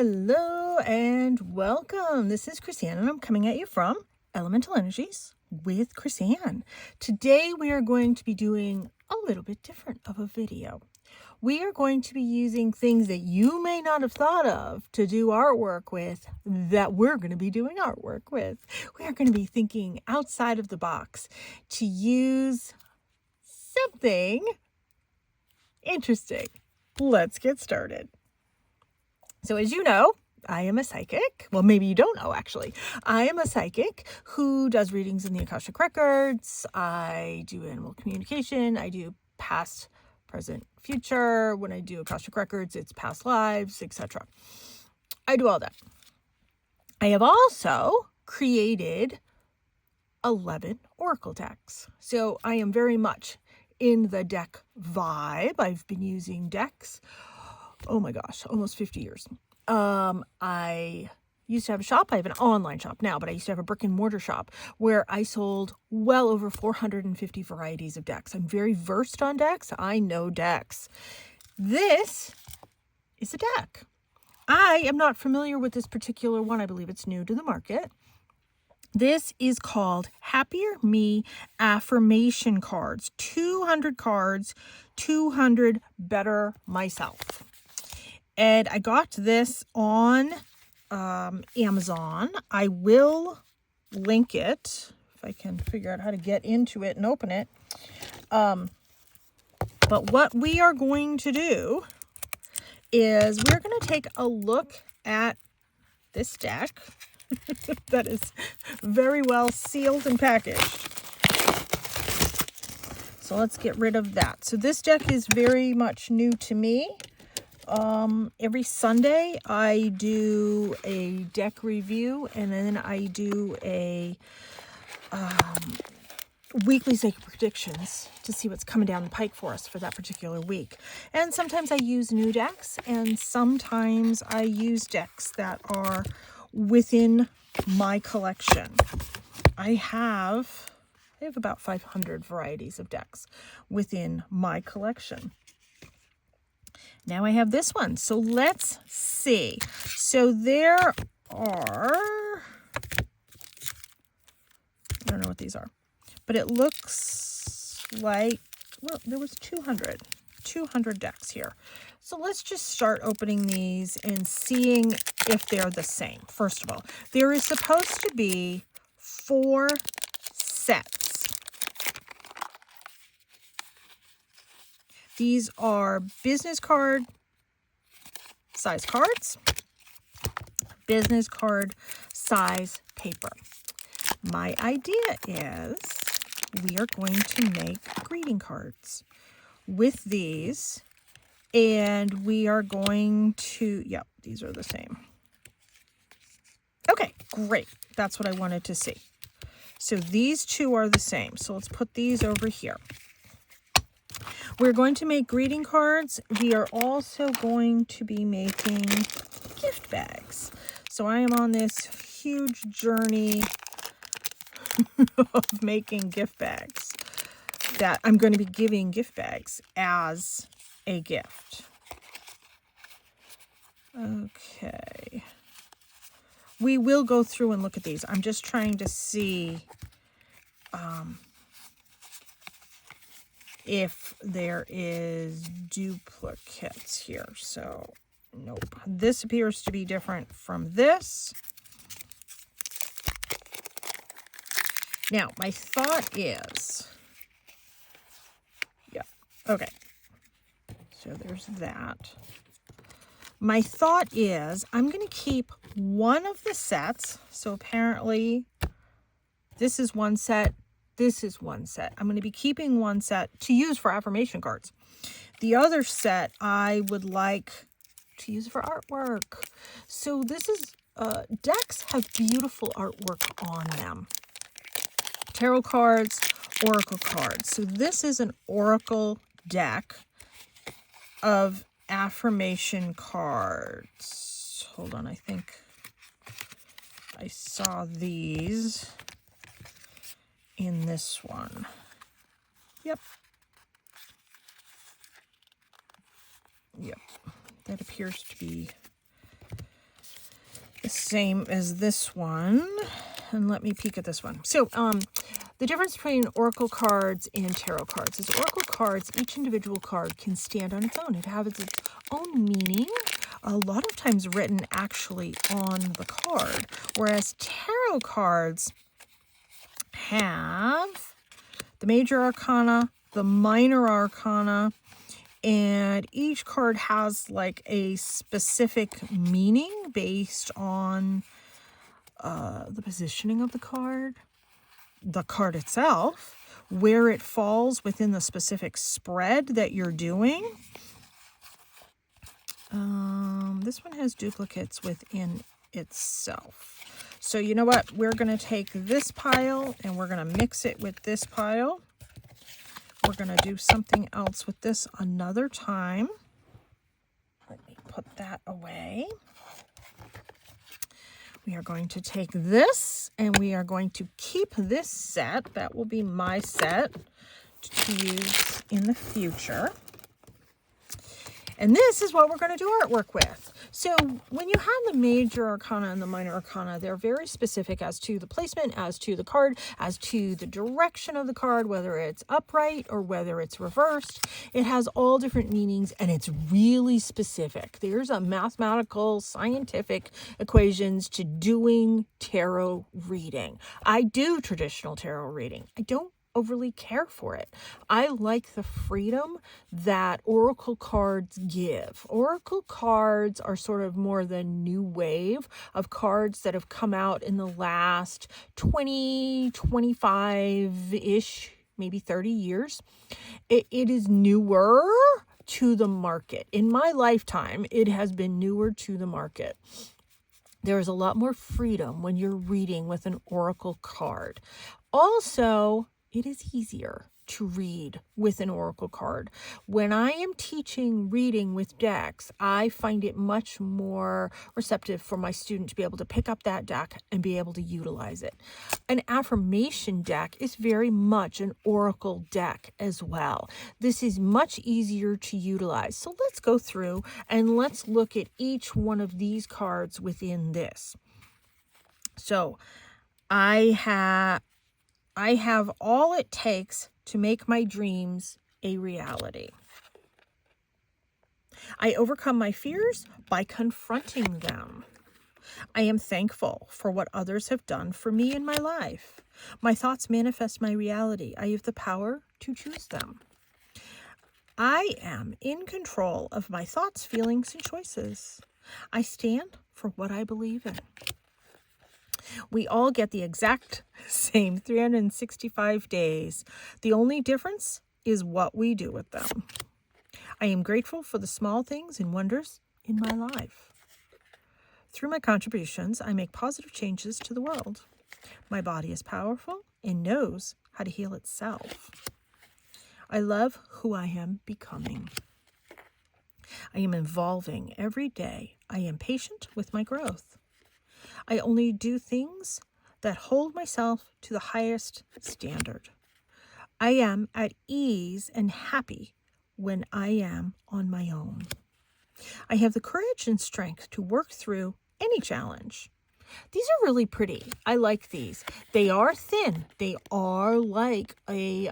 Hello and welcome. This is Chrisanne and I'm coming at you from Elemental Energies with Chrisanne. Today we are going to be doing a little bit different of a video. We are going to be using things that you may not have thought of to do artwork with that we're going to be doing artwork with. We are going to be thinking outside of the box to use something interesting. Let's get started. So as you know, I am a psychic. Well, maybe you don't know, actually. I am a psychic who does readings in the Akashic Records. I do animal communication. I do past, present, future. When I do Akashic Records, it's past lives, etc. I do all that. I have also created 11 oracle decks. So I am very much in the deck vibe. I've been using decks, oh my gosh, almost 50 years. I used to have a shop. I have an online shop now, but I used to have a brick and mortar shop where I sold well over 450 varieties of decks. I'm very versed on decks. I know decks. This is a deck. I am not familiar with this particular one. I believe it's new to the market. This is called Happier Me Affirmation Cards. 200 cards, 200 Better Myself. And I got this on Amazon. I will link it if I can figure out how to get into it and open it. But what we are going to do is we're going to take a look at this deck that is very well sealed and packaged. So let's get rid of that. So this deck is very much new to me. Every Sunday I do a deck review and then I do a weekly sacred predictions to see what's coming down the pike for us for that particular week. And sometimes I use new decks and sometimes I use decks that are within my collection. I have about 500 varieties of decks within my collection. Now I have this one. So let's see. So there are, I don't know what these are, but it looks like, well, there was 200 decks here. So let's just start opening these and seeing if they're the same. First of all, there is supposed to be 4 sets. These are business card size cards, business card size paper. My idea is we are going to make greeting cards with these, and we are going to, yep, these are the same. Okay, great. That's what I wanted to see. So these two are the same. So let's put these over here. We're going to make greeting cards. We are also going to be making gift bags. So I am on this huge journey of making gift bags that I'm going to be giving gift bags as a gift. Okay. We will go through and look at these. I'm just trying to see if there is duplicates here. So, nope. This appears to be different from this. Now, my thought is, yeah, okay. So there's that. My thought is I'm going to keep one of the sets. So apparently this is one set. This is one set. I'm going to be keeping one set to use for affirmation cards. The other set I would like to use for artwork. So this is, decks have beautiful artwork on them. Tarot cards, oracle cards. So this is an oracle deck of affirmation cards. Hold on, I think I saw these in this one. Yep. Yep. That appears to be same as this one. And let me peek at this one. So, the difference between oracle cards and tarot cards is oracle cards, each individual card can stand on its own. It has its own meaning, a lot of times written actually on the card, whereas tarot cards have the major arcana, the minor arcana, and each card has like a specific meaning based on the positioning of the card itself, where it falls within the specific spread that you're doing. This one has duplicates within itself. So you know what? We're going to take this pile and we're going to mix it with this pile. We're going to do something else with this another time. Let me put that away. We are going to take this and we are going to keep this set. That will be my set to use in the future. And this is what we're going to do artwork with. So when you have the major arcana and the minor arcana, they're very specific as to the placement, as to the card, as to the direction of the card, whether it's upright or whether it's reversed. It has all different meanings and it's really specific. There's a mathematical, scientific equations to doing tarot reading. I do traditional tarot reading. I don't overly care for it. I like the freedom that oracle cards give. Oracle cards are sort of more the new wave of cards that have come out in the last 20, 25-ish, maybe 30 years. It is newer to the market. In my lifetime, it has been newer to the market. There is a lot more freedom when you're reading with an oracle card. Also, it is easier to read with an oracle card. When I am teaching reading with decks, I find it much more receptive for my student to be able to pick up that deck and be able to utilize it. An affirmation deck is very much an oracle deck as well. This is much easier to utilize. So let's go through and let's look at each one of these cards within this. So I have all it takes to make my dreams a reality. I overcome my fears by confronting them. I am thankful for what others have done for me in my life. My thoughts manifest my reality. I have the power to choose them. I am in control of my thoughts, feelings, and choices. I stand for what I believe in. We all get the exact same 365 days. The only difference is what we do with them. I am grateful for the small things and wonders in my life. Through my contributions, I make positive changes to the world. My body is powerful and knows how to heal itself. I love who I am becoming. I am evolving every day. I am patient with my growth. I only do things that hold myself to the highest standard. I am at ease and happy when I am on my own. I have the courage and strength to work through any challenge. These are really pretty. I like these. They are thin. They are like a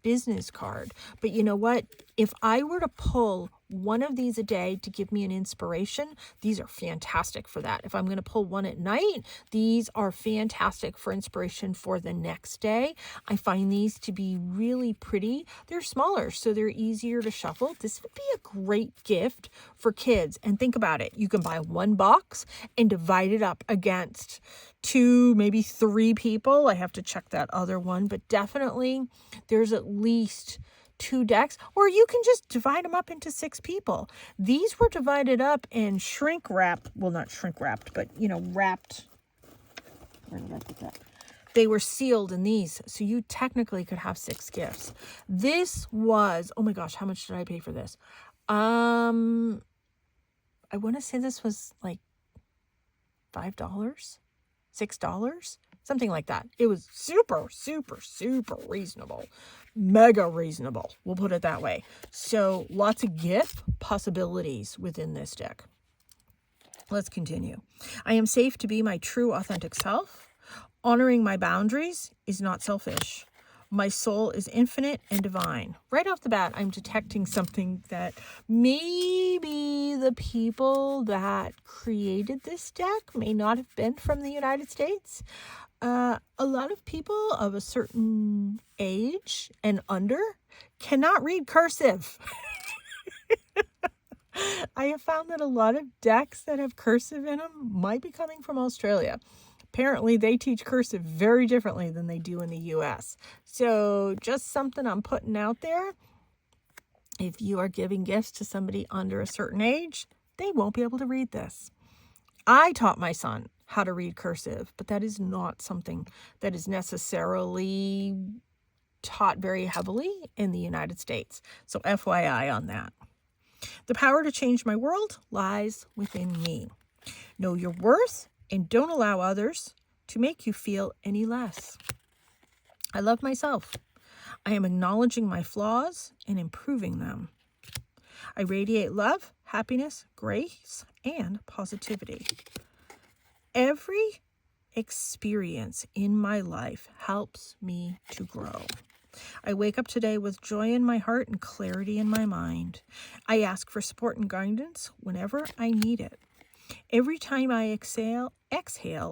business card. But you know what? If I were to pull one of these a day to give me an inspiration, these are fantastic for that. If I'm going to pull one at night, these are fantastic for inspiration for the next day. I find these to be really pretty. They're smaller, so they're easier to shuffle. This would be a great gift for kids. And think about it. You can buy one box and divide it up against 2, maybe 3 people. I have to check that other one, but definitely there's at least 2 decks, or you can just divide them up into 6 people. These were divided up and shrink wrapped. Well, not shrink wrapped, but, wrapped. Where did I put that? They were sealed in these, so you technically could have 6 gifts. This was, oh my gosh, how much did I pay for this? I want to say this was like $5, $6, something like that. It was super, super, super reasonable. Mega reasonable. We'll put it that way. So lots of gift possibilities within this deck. Let's continue. I am safe to be my true, authentic self. Honoring my boundaries is not selfish. My soul is infinite and divine. Right off the bat, I'm detecting something that maybe the people that created this deck may not have been from the United States. A lot of people of a certain age and under cannot read cursive. I have found that a lot of decks that have cursive in them might be coming from Australia. Apparently, they teach cursive very differently than they do in the US. So just something I'm putting out there. If you are giving gifts to somebody under a certain age, they won't be able to read this. I taught my son how to read cursive, but that is not something that is necessarily taught very heavily in the United States. So FYI on that. The power to change my world lies within me. Know your worth and don't allow others to make you feel any less. I love myself. I am acknowledging my flaws and improving them. I radiate love, happiness, grace, and positivity. Every experience in my life helps me to grow. I wake up today with joy in my heart and clarity in my mind. I ask for support and guidance whenever I need it. Every time I exhale,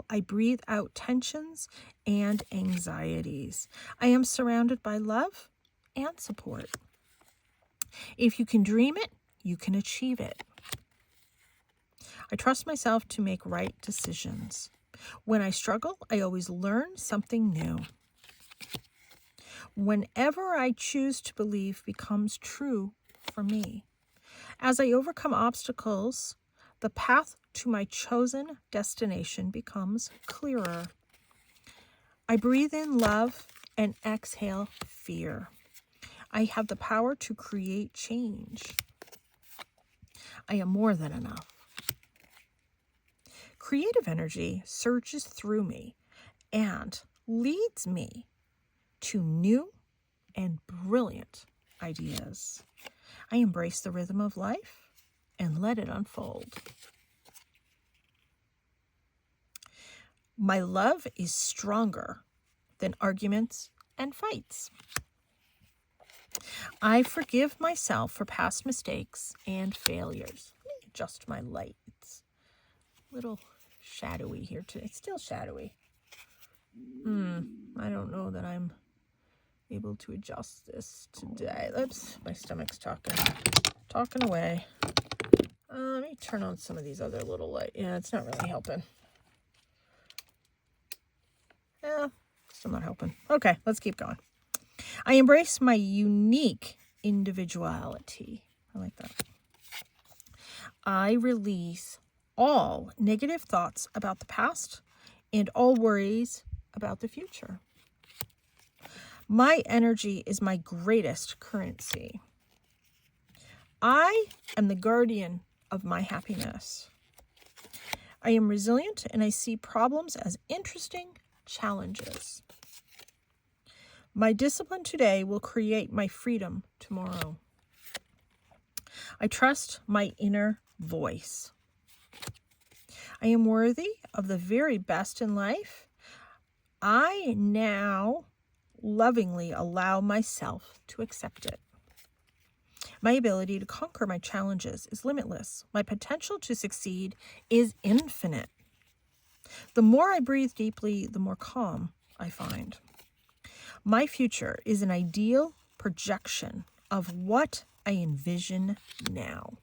I breathe out tensions and anxieties. I am surrounded by love and support. If you can dream it, you can achieve it. I trust myself to make right decisions. When I struggle, I always learn something new. Whenever I choose to believe becomes true for me. As I overcome obstacles, the path to my chosen destination becomes clearer. I breathe in love and exhale fear. I have the power to create change. I am more than enough. Creative energy surges through me and leads me to new and brilliant ideas. I embrace the rhythm of life and let it unfold. My love is stronger than arguments and fights. I forgive myself for past mistakes and failures. Let me adjust my light. It's a little shadowy here today. It's still shadowy. I don't know that I'm able to adjust this today. Oops, my stomach's talking away. Let me turn on some of these other little light. Yeah, it's not really helping. Yeah, still not helping. Okay, let's keep going. I embrace my unique individuality. I like that. I release all negative thoughts about the past and all worries about the future. My energy is my greatest currency. I am the guardian of my happiness. I am resilient and I see problems as interesting challenges. My discipline today will create my freedom tomorrow. I trust my inner voice. I am worthy of the very best in life. I now lovingly allow myself to accept it. My ability to conquer my challenges is limitless. My potential to succeed is infinite. The more I breathe deeply, the more calm I find. My future is an ideal projection of what I envision now.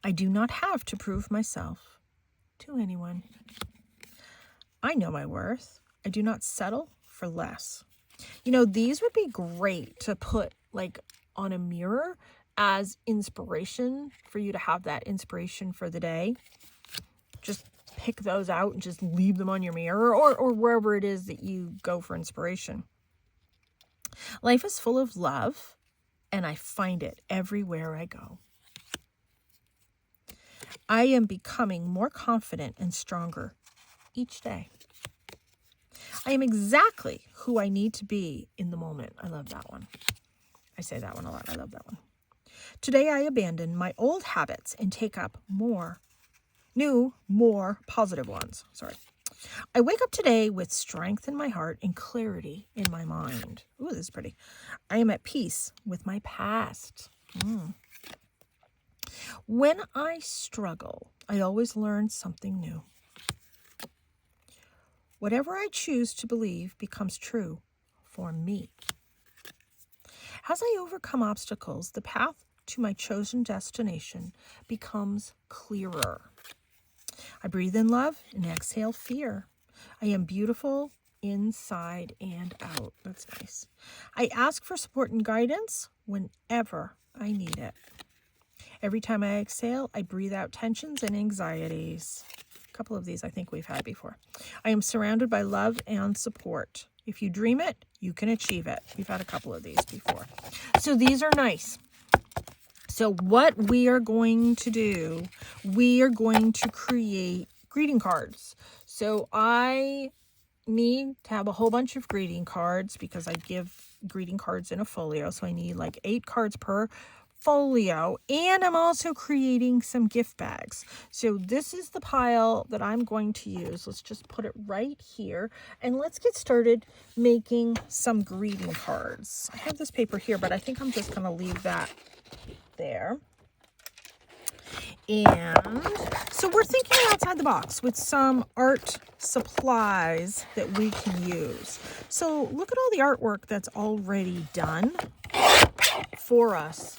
I do not have to prove myself to anyone. I know my worth. I do not settle for less. You know, these would be great to put like on a mirror as inspiration for you to have that inspiration for the day. Just pick those out and just leave them on your mirror or wherever it is that you go for inspiration. Life is full of love, and I find it everywhere I go. I am becoming more confident and stronger each day. I am exactly who I need to be in the moment. I love that one. I say that one a lot. I love that one. Today I abandon my old habits and take up new, more positive ones. Sorry. I wake up today with strength in my heart and clarity in my mind. Ooh, this is pretty. I am at peace with my past. When I struggle, I always learn something new. Whatever I choose to believe becomes true for me. As I overcome obstacles, the path to my chosen destination becomes clearer. I breathe in love and exhale fear. I am beautiful inside and out. That's nice. I ask for support and guidance whenever I need it. Every time I exhale, I breathe out tensions and anxieties. A couple of these I think we've had before. I am surrounded by love and support. If you dream it, you can achieve it. We've had a couple of these before. So these are nice. So what we are going to do, we are going to create greeting cards. So I need to have a whole bunch of greeting cards because I give greeting cards in a folio. So I need like 8 cards per folio, and I'm also creating some gift bags. So this is the pile that I'm going to use. Let's just put it right here and let's get started making some greeting cards. I have this paper here, but I think I'm just going to leave that there. And so we're thinking outside the box with some art supplies that we can use. So look at all the artwork that's already done for us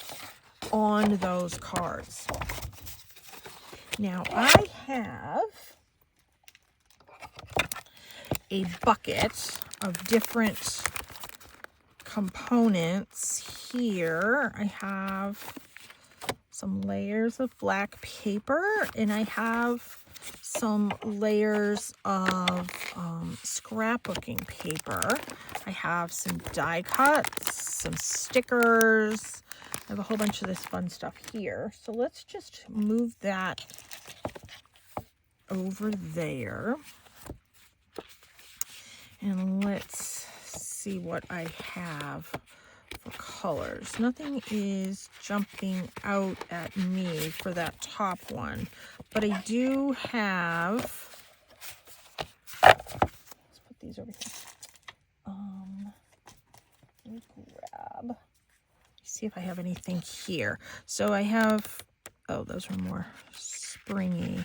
on those cards. Now I have a bucket of different components here. I have some layers of black paper, and I have some layers of scrapbooking paper. I have some die cuts, some stickers. I have a whole bunch of this fun stuff here. So let's just move that over there. And let's see what I have for colors. Nothing is jumping out at me for that top one, but I do have, let's put these over here. Let me grab, see if I have anything here. So I have, oh, those are more springy.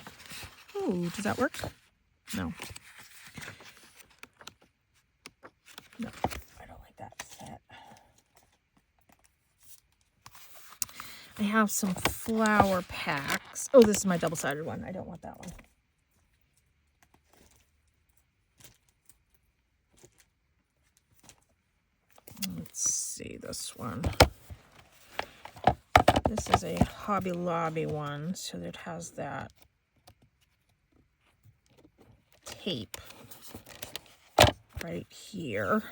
Ooh, does that work? No. No, I don't like that set. I have some flower packs. Oh, this is my double-sided one. I don't want that one. Let's see this one. This is a Hobby Lobby one, so it has that tape right here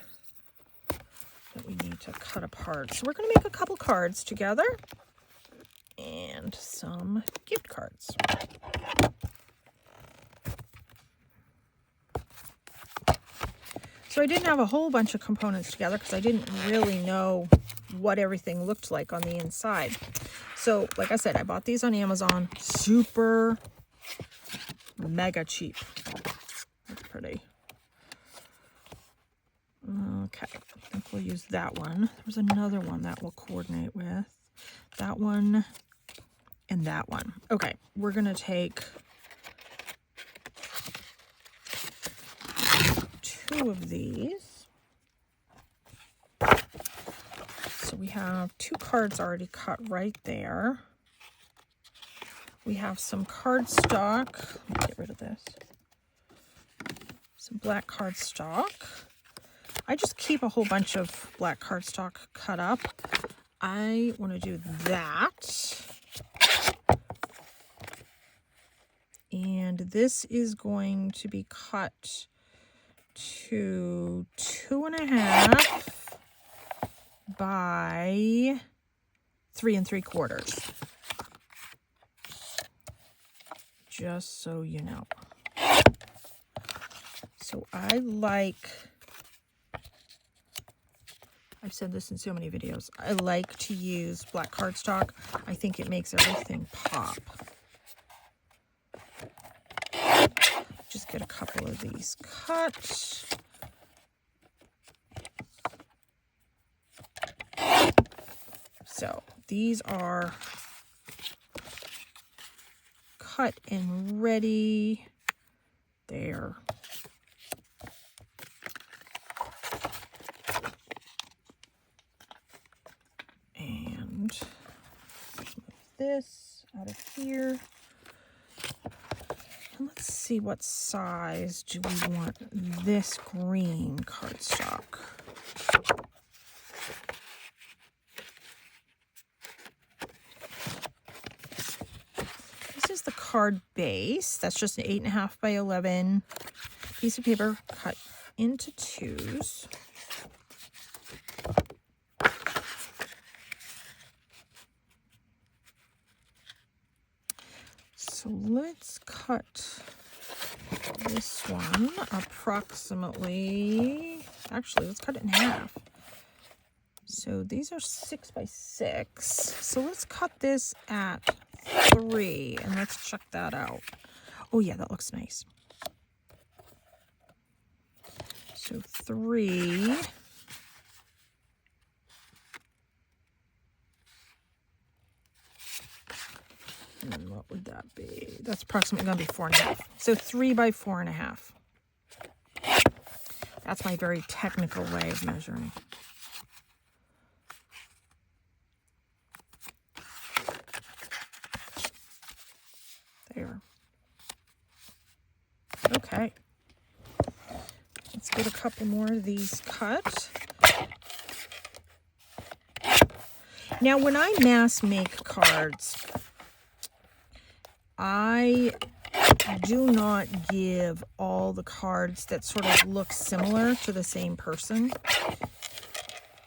that we need to cut apart. So we're going to make a couple cards together and some gift cards. So I didn't have a whole bunch of components together because I didn't really know what everything looked like on the inside. So like I said, I bought these on Amazon. Super mega cheap. That's pretty. Okay, I think we'll use that one. There's another one that we'll coordinate with. That one and that one. Okay, we're going to take 2 of these. So we have 2 cards already cut right there. We have some cardstock. Let me get rid of this. Some black cardstock. I just keep a whole bunch of black cardstock cut up. I want to do that. And this is going to be cut to 2.5 by 3 3/4. Just so you know. So I like I've said this in so many videos. I like to use black cardstock. I think it makes everything pop. Just get a couple of these cut. So these are cut and ready. There. And some of this out of here. And let's see, what size do we want this green cardstock? This is the card base. That's just an 8.5 by 11 piece of paper cut into twos. So let's cut this one approximately, actually, let's cut it in half. So these are 6 by 6. So let's cut this at 3 and let's check that out. Oh yeah, that looks nice. So 3. And what would that be? That's approximately going to be 4.5. So 3 by 4.5. That's my very technical way of measuring. There. Okay. Let's get a couple more of these cut. Now, when I mass make cards, I do not give all the cards that sort of look similar to the same person.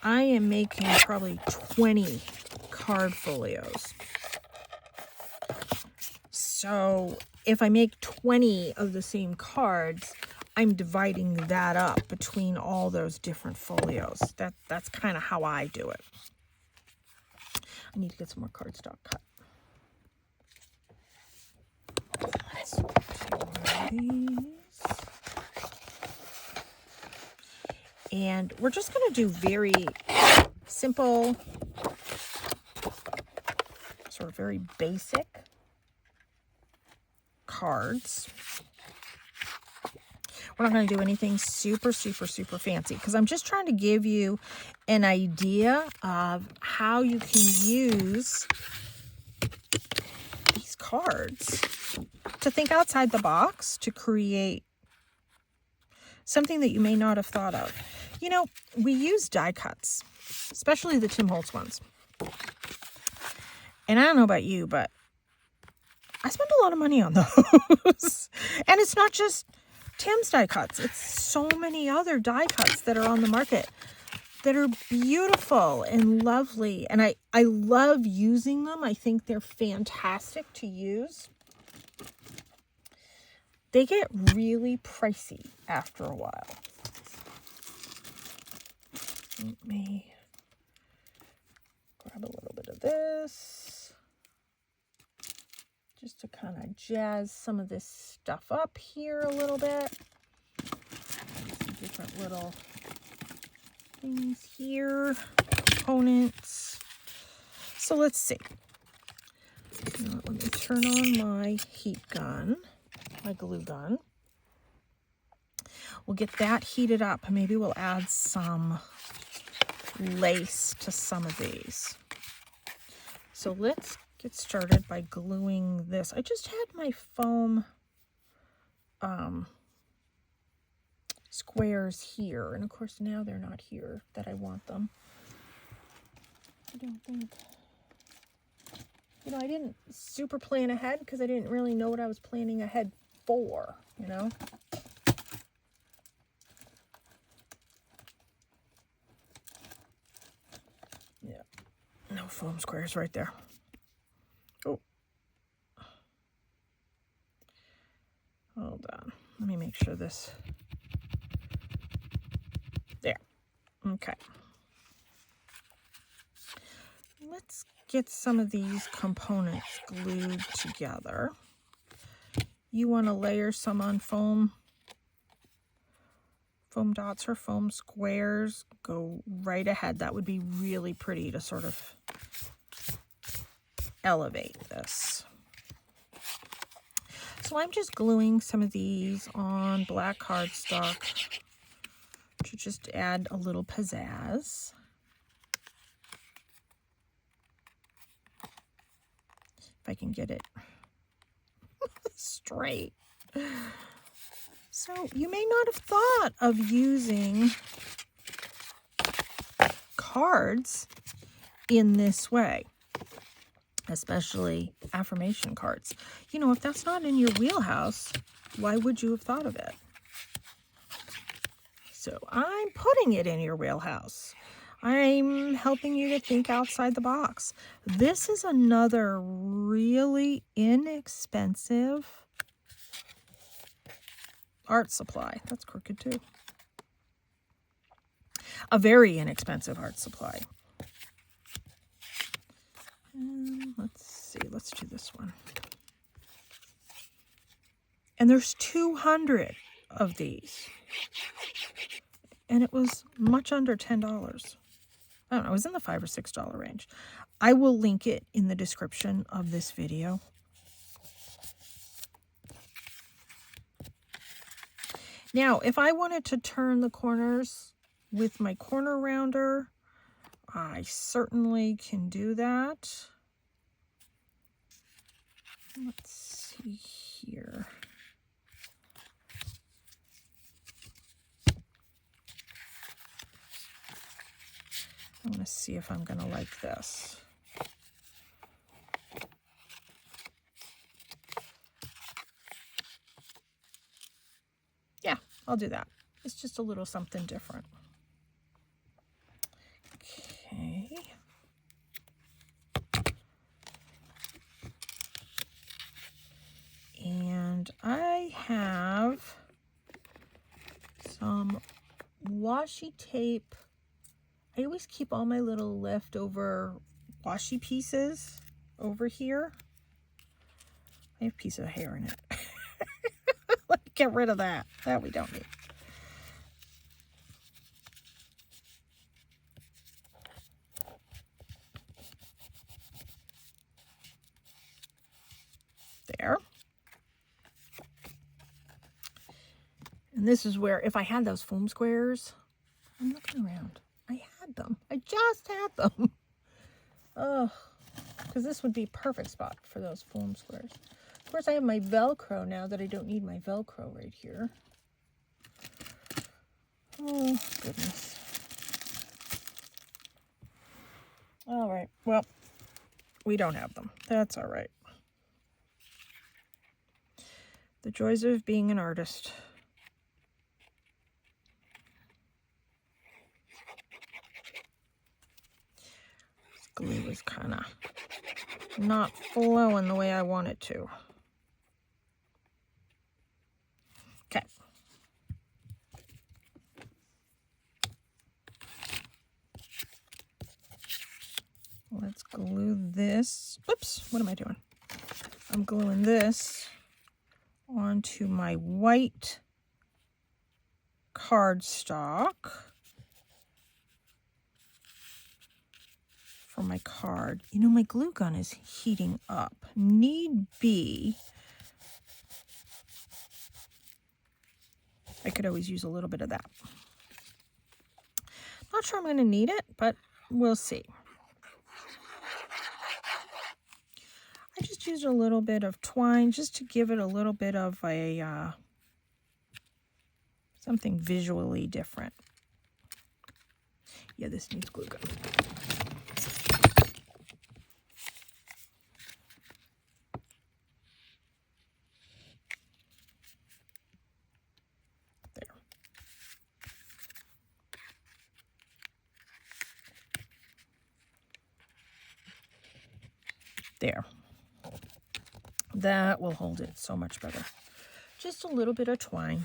I am making probably 20 card folios. So if I make 20 of the same cards, I'm dividing that up between all those different folios. That's kind of how I do it. I need to get some more cardstock cut. Let's do these. And we're just going to do very simple, sort of very basic cards. We're not going to do anything super fancy because I'm just trying to give you an idea of how you can use these cards to think outside the box to create something that you may not have thought of. You know, we use die cuts, especially the Tim Holtz ones. And I don't know about you, but I spend a lot of money on those. And it's not just Tim's die cuts. It's so many other die cuts that are on the market that are beautiful and lovely. And I love using them. I think they're fantastic to use. They get really pricey after a while. Let me grab a little bit of this just to kind of jazz some of this stuff up here a little bit. Some different little things here, components. So let's see. Now, let me turn on my heat gun, my glue gun. We'll get that heated up. Maybe we'll add some lace to some of these. So let's get started by gluing this. I just had my foam squares here, and of course now they're not here that I want them. I don't think, you know, I didn't super plan ahead because I didn't really know what I was planning ahead for, you know. Yeah, no foam squares right there. Oh, hold on, let me make sure this, there, okay. let's get some of these components glued together. You want to layer some on foam dots or foam squares. Go right ahead. That would be really pretty to sort of elevate this. So I'm just gluing some of these on black cardstock to just add a little pizzazz. If I can get it straight. So you may not have thought of using cards in this way, especially affirmation cards. You know, if that's not in your wheelhouse, why would you have thought of it? So I'm putting it in your wheelhouse. I'm helping you to think outside the box. This is another really inexpensive art supply. That's crooked too. A very inexpensive art supply. Let's see, let's do this one. And there's 200 of these. And it was much under $10. I don't know, it was in the $5 or $6 range. I will link it in the description of this video. Now, if I wanted to turn the corners with my corner rounder, I certainly can do that. Let's see here. I want to see if I'm going to like this. Yeah, I'll do that. It's just a little something different. Okay. And I have some washi tape. I always keep all my little leftover washi pieces over here. I have a piece of hair in it. Let's get rid of that. That we don't need. There. And this is where, if I had those foam squares, I'm looking around. I had them. I just had them. Oh, because this would be a perfect spot for those foam squares. Of course, I have my Velcro now that I don't need my Velcro right here. Oh, goodness. All right. Well, we don't have them. That's all right. The joys of being an artist. This glue is kind of not flowing the way I want it to. Okay. Let's glue this. Oops, what am I doing? I'm gluing this onto my white cardstock for my card. You know, my glue gun is heating up. Need be, I could always use a little bit of that. Not sure I'm going to need it, but we'll see. I just used a little bit of twine just to give it a little bit of a something visually different. Yeah, this needs glue gun. There. There. That will hold it so much better. Just a little bit of twine.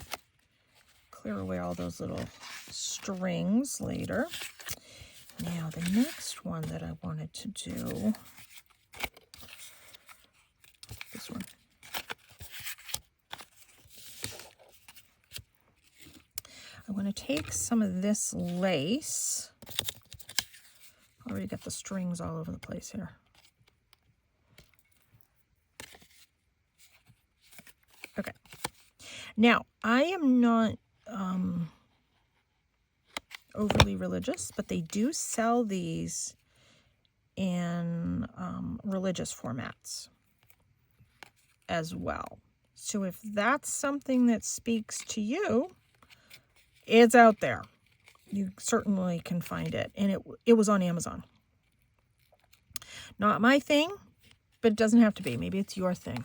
Clear away all those little strings later. Now, the next one that I wanted to do, this one. I'm going to take some of this lace. I already got the strings all over the place here. Okay. Now, I am not overly religious, but they do sell these in religious formats as well. So if that's something that speaks to you, it's out there. You certainly can find it. And it was on Amazon. Not my thing, but it doesn't have to be. Maybe it's your thing.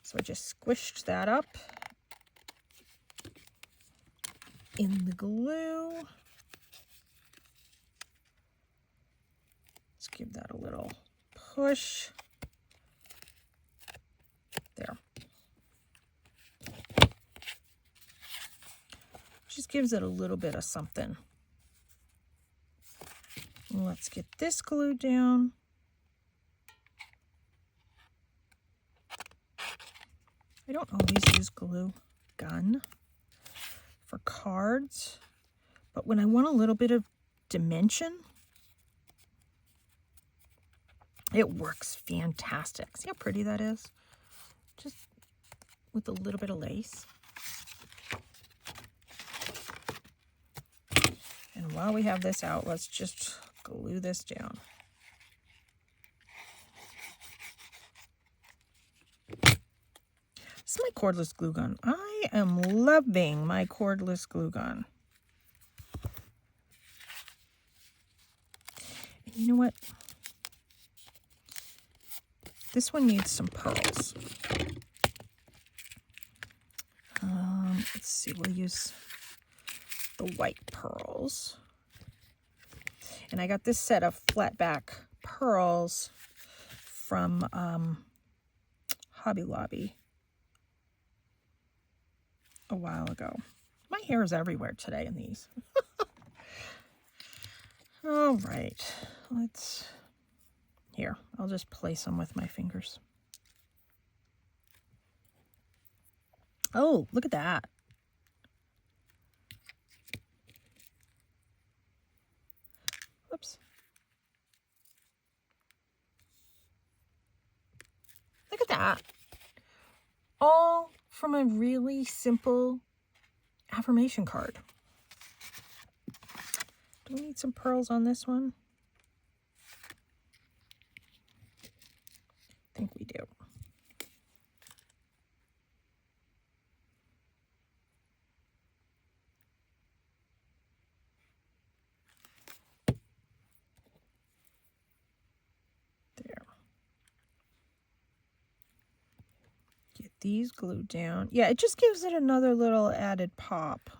So I just squished that up in the glue. Let's give that a little push. There. Just gives it a little bit of something. Let's get this glued down. I don't always use glue gun for cards, but when I want a little bit of dimension, it works fantastic. See how pretty that is? Just with a little bit of lace. And while we have this out, let's just glue this down. This is my cordless glue gun. I am loving my cordless glue gun. And you know what? This one needs some pearls. Let's see, we'll use the white pearls. And I got this set of flat back pearls from Hobby Lobby a while ago. My hair is everywhere today in these. All right, here, I'll just place them with my fingers. Oh, look at that. Whoops. Look at that. All from a really simple affirmation card. Do we need some pearls on this one? I think we do. There. Get these glued down. Yeah, it just gives it another little added pop.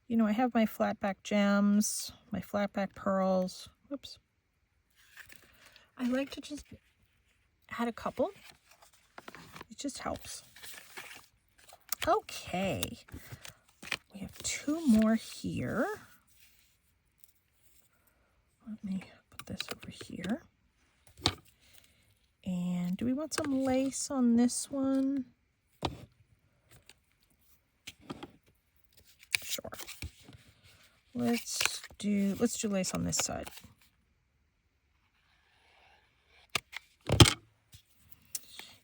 You know, I have my flat back gems, my flat back pearls. Whoops. I like to just add a couple. It just helps. Okay. We have two more here. Let me put this over here. And do we want some lace on this one? Sure. Let's do lace on this side.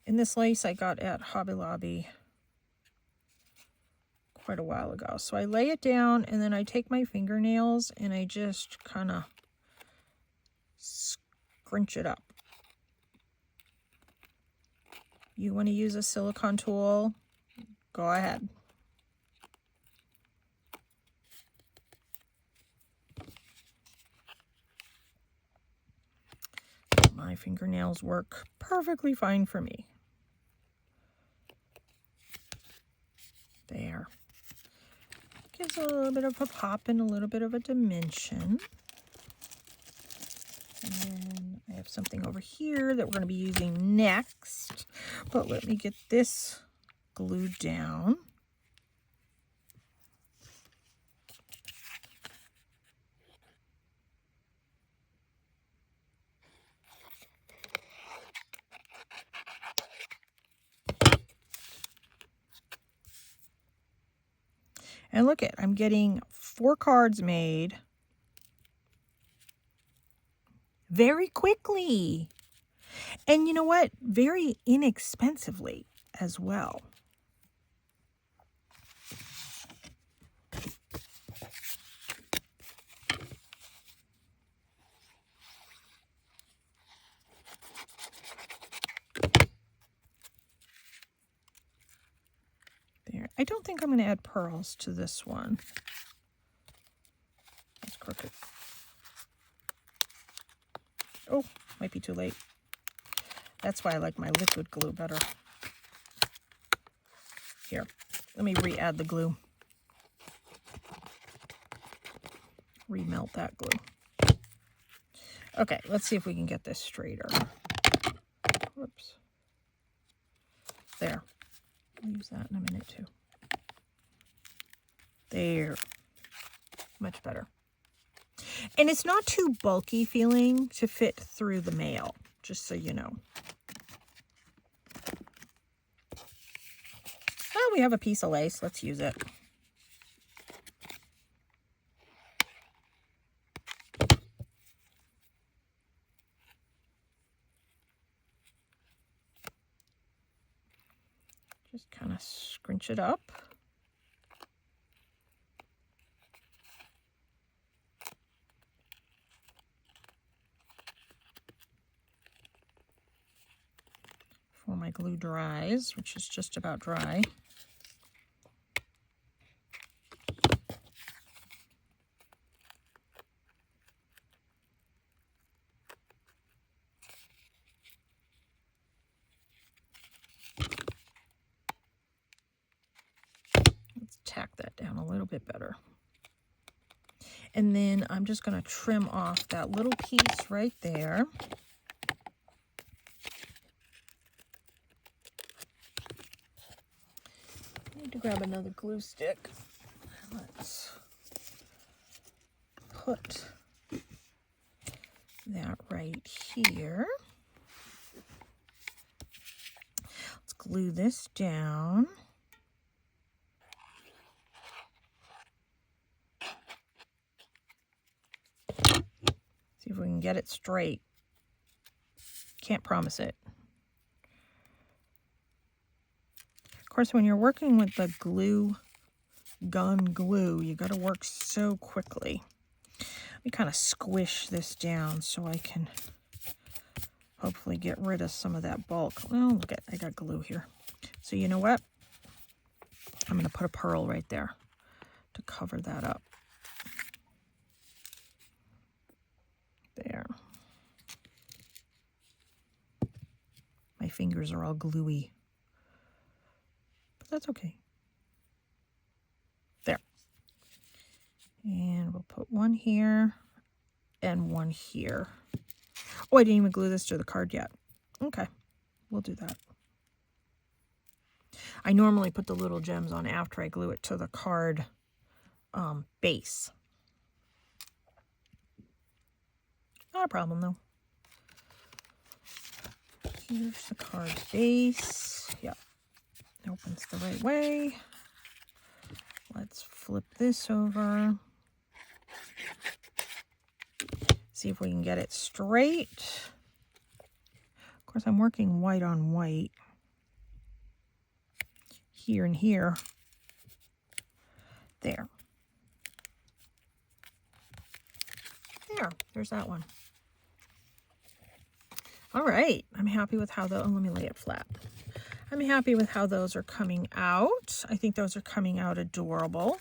And this lace I got at Hobby Lobby quite a while ago. So I lay it down and then I take my fingernails and I just kind of scrunch it up. You want to use a silicone tool? Go ahead. My fingernails work perfectly fine for me. There. Gives a little bit of a pop and a little bit of a dimension. And then I have something over here that we're going to be using next. But let me get this glued down. And look at, I'm getting 4 cards made very quickly. And you know what? Very inexpensively as well. There. I don't think I'm going to add pearls to this one. That's crooked. Oh, might be too late. That's why I like my liquid glue better. Here, let me re-add the glue. Remelt that glue. Okay, let's see if we can get this straighter. Whoops. There. I'll use that in a minute too. There. Much better. And it's not too bulky feeling to fit through the mail, just so you know. Oh, we have a piece of lace. Let's use it. Just kind of scrunch it up. Before my glue dries, which is just about dry. Let's tack that down a little bit better. And then I'm just going to trim off that little piece right there. I need to grab another glue stick. Let's put that right here. Let's glue this down. See if we can get it straight. Can't promise it. Of course, when you're working with the gun glue, you got to work so quickly. Let me kind of squish this down so I can hopefully get rid of some of that bulk. Oh, look at, I got glue here. So you know what? I'm going to put a pearl right there to cover that up. There. My fingers are all gluey, but that's okay. There. And we'll put one here and one here. Oh, I didn't even glue this to the card yet. Okay, we'll do that. I normally put the little gems on after I glue it to the card base. Not a problem though. Here's the card base. Yep, opens the right way. Let's flip this over. See if we can get it straight. Of course, I'm working white on white here and here. There. There's that one. All right, I'm happy with how let me lay it flat. I'm happy with how those are coming out. I think those are coming out adorable.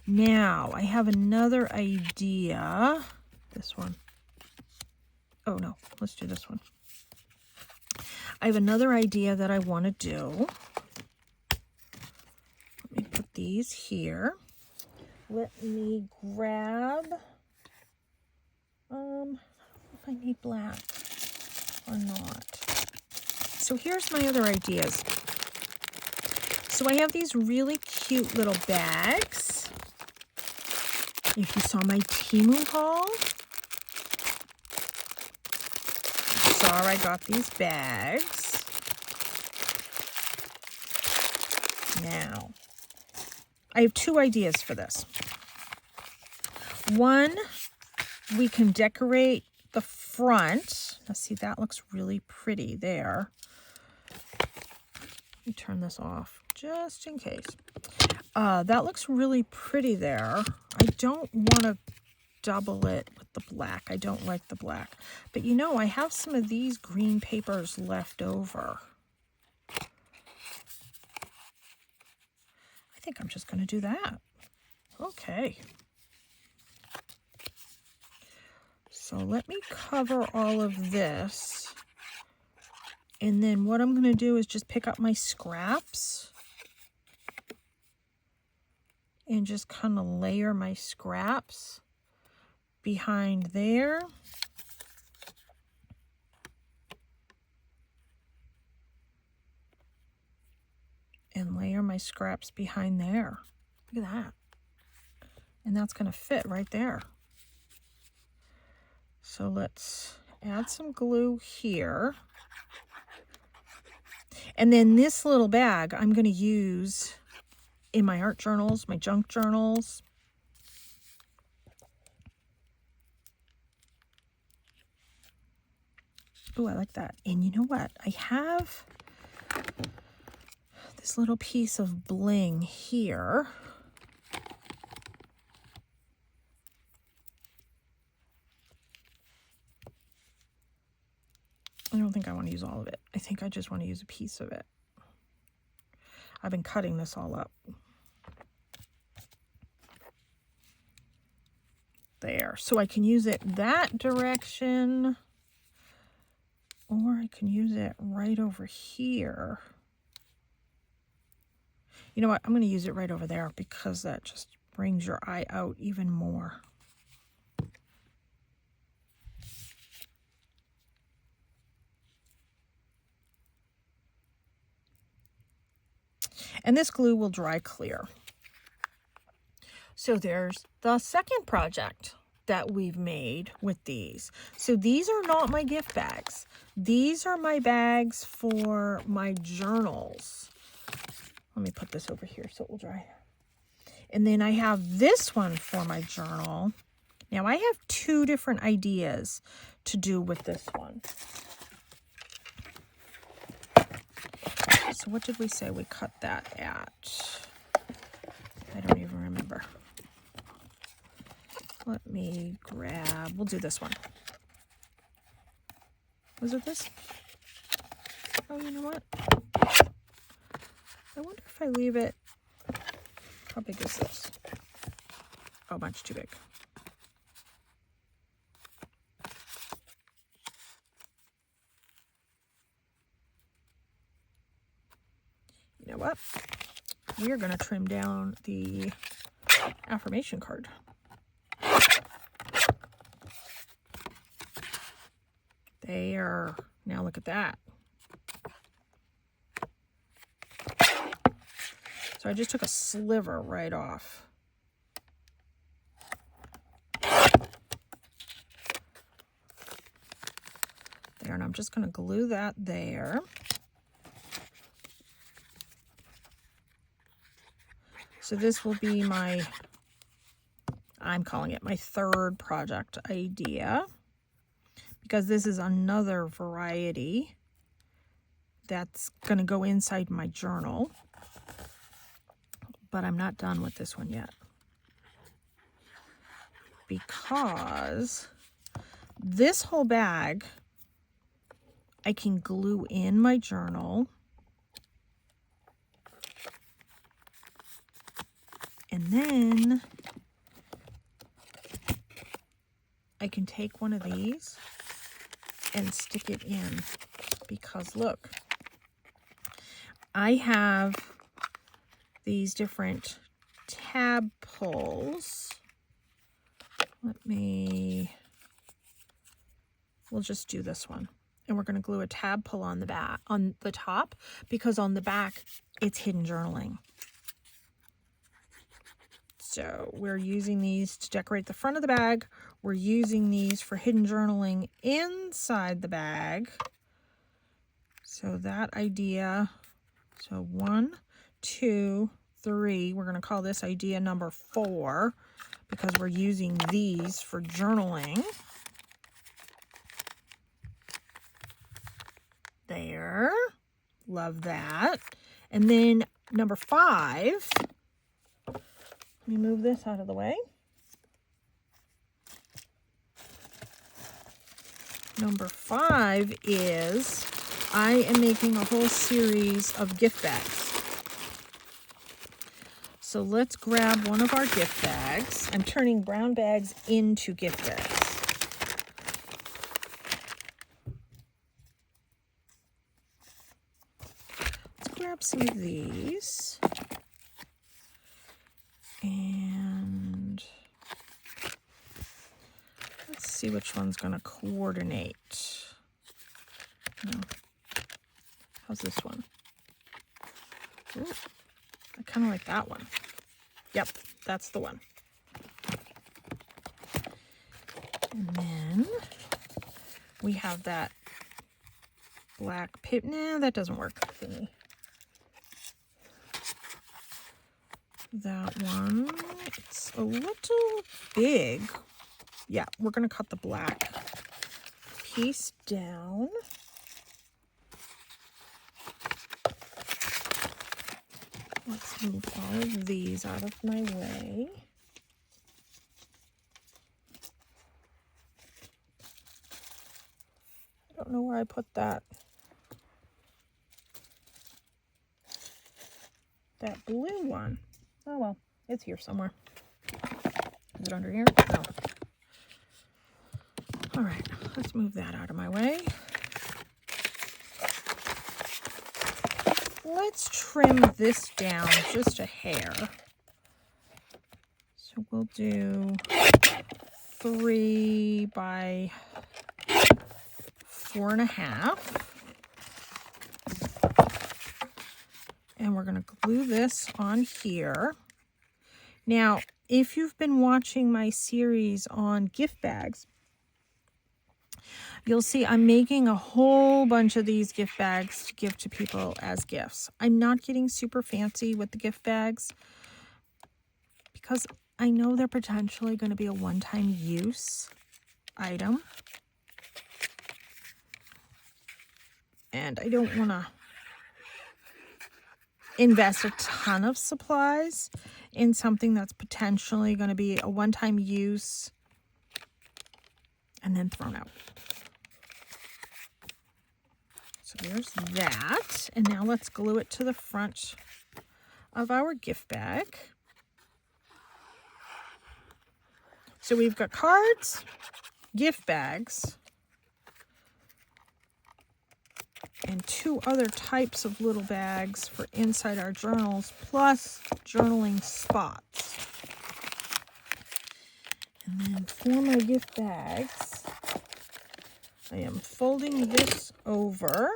Now, I have another idea. This one. Oh no, let's do this one. I have another idea that I want to do. Let me put these here. Let me grab, I don't know if I need black or not. So here's my other ideas. So I have these really cute little bags. If you saw my Temu haul, you saw I got these bags. Now, I have two ideas for this. One, we can decorate the front. Now see, that looks really pretty there. Let me turn this off just in case. That looks really pretty there. I don't want to double it with the black. I don't like the black. But you know, I have some of these green papers left over. I think I'm just going to do that. Okay. So let me cover all of this. And then what I'm going to do is just pick up my scraps and just kind of layer my scraps behind there. And layer my scraps behind there. Look at that. And that's going to fit right there. So let's add some glue here. And then this little bag I'm going to use in my art journals, my junk journals. Oh, I like that. And you know what? I have this little piece of bling here. I don't think I want to use all of it. I think I just want to use a piece of it. I've been cutting this all up. There. So I can use it that direction, or I can use it right over here. You know what? I'm going to use it right over there because that just brings your eye out even more. And this glue will dry clear. So there's the second project that we've made with these. So these are not my gift bags. These are my bags for my journals. Let me put this over here so it will dry. And then I have this one for my journal. Now I have two different ideas to do with this one. So what did we say we cut that at? I don't even remember. Let me grab, we'll do this one. Was it this? Oh, you know what? I wonder if I leave it, how big is this? Oh, much too big. You know what? We are going to trim down the affirmation card. There. Now look at that. So I just took a sliver right off. There, and I'm just going to glue that there. So this will be my, I'm calling it my third project idea, because this is another variety that's going to go inside my journal. But I'm not done with this one yet, because this whole bag I can glue in my journal, and then I can take one of these and stick it in, because look, I have these different tab pulls. We'll just do this one. And we're going to glue a tab pull on the back, on the top, because on the back it's hidden journaling. So we're using these to decorate the front of the bag. We're using these for hidden journaling inside the bag. So that idea, so 1, 2, 3. We're going to call this idea number 4 because we're using these for journaling. There. Love that. And then number 5. Let me move this out of the way. Number 5 is I am making a whole series of gift bags. So let's grab one of our gift bags. I'm turning brown bags into gift bags. Let's grab some of these. And let's see which one's going to coordinate. No. How's this one? Ooh, I kind of like that one. Yep, that's the one. And then we have that black pip. Nah, that doesn't work for me. That one, it's a little big. Yeah, we're going to cut the black piece down. Let's move all of these out of my way. I don't know where I put that blue one. Oh well, it's here somewhere. Is it under here? No. All right, let's move that out of my way. Let's trim this down just a hair. So we'll do 3 by 4.5. And we're going to glue this on here. Now, if you've been watching my series on gift bags, you'll see I'm making a whole bunch of these gift bags to give to people as gifts. I'm not getting super fancy with the gift bags because I know they're potentially going to be a one-time use item. And I don't want to invest a ton of supplies in something that's potentially going to be a one-time use and then thrown out. So there's that. And now let's glue it to the front of our gift bag. So we've got cards, gift bags, and 2 other types of little bags for inside our journals, plus journaling spots. And then for my gift bags, I am folding this over.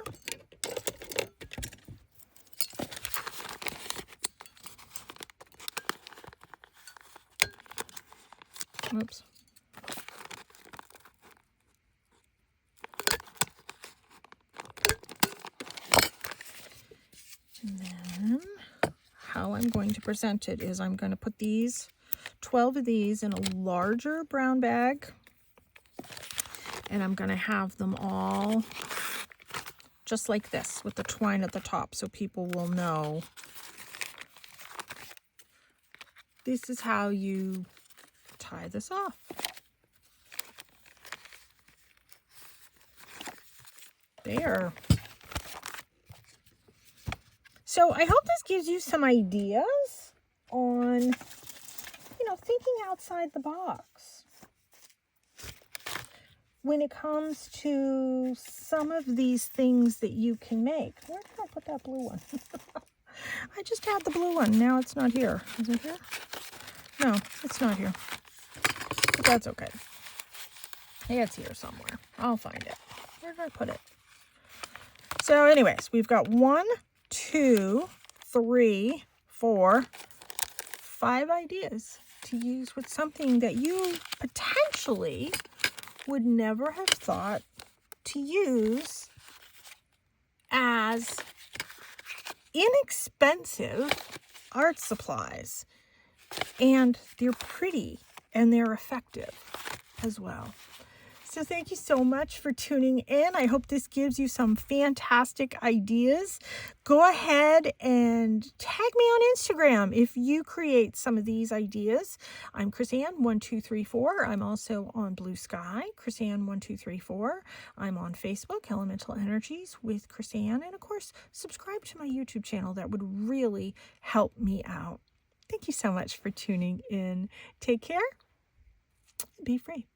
Oops. And then how I'm going to present it is I'm going to put these 12 of these in a larger brown bag, and I'm going to have them all just like this with the twine at the top so people will know this is how you tie this off. There. So I hope this gives you some ideas on, thinking outside the box when it comes to some of these things that you can make. Where did I put that blue one? I just had the blue one. Now it's not here. Is it here? No, it's not here. But that's okay. It's here somewhere. I'll find it. Where did I put it? So anyways, we've got 1, 2, 3, 4, 5 ideas to use with something that you potentially would never have thought to use as inexpensive art supplies. And they're pretty and they're effective as well. So thank you so much for tuning in. I hope this gives you some fantastic ideas. Go ahead and tag me on Instagram if you create some of these ideas. I'm KrisAnne1234. I'm also on Blue Sky, KrisAnne1234. I'm on Facebook, Elemental Energies with KrisAnne. And of course, subscribe to my YouTube channel. That would really help me out. Thank you so much for tuning in. Take care. Be free.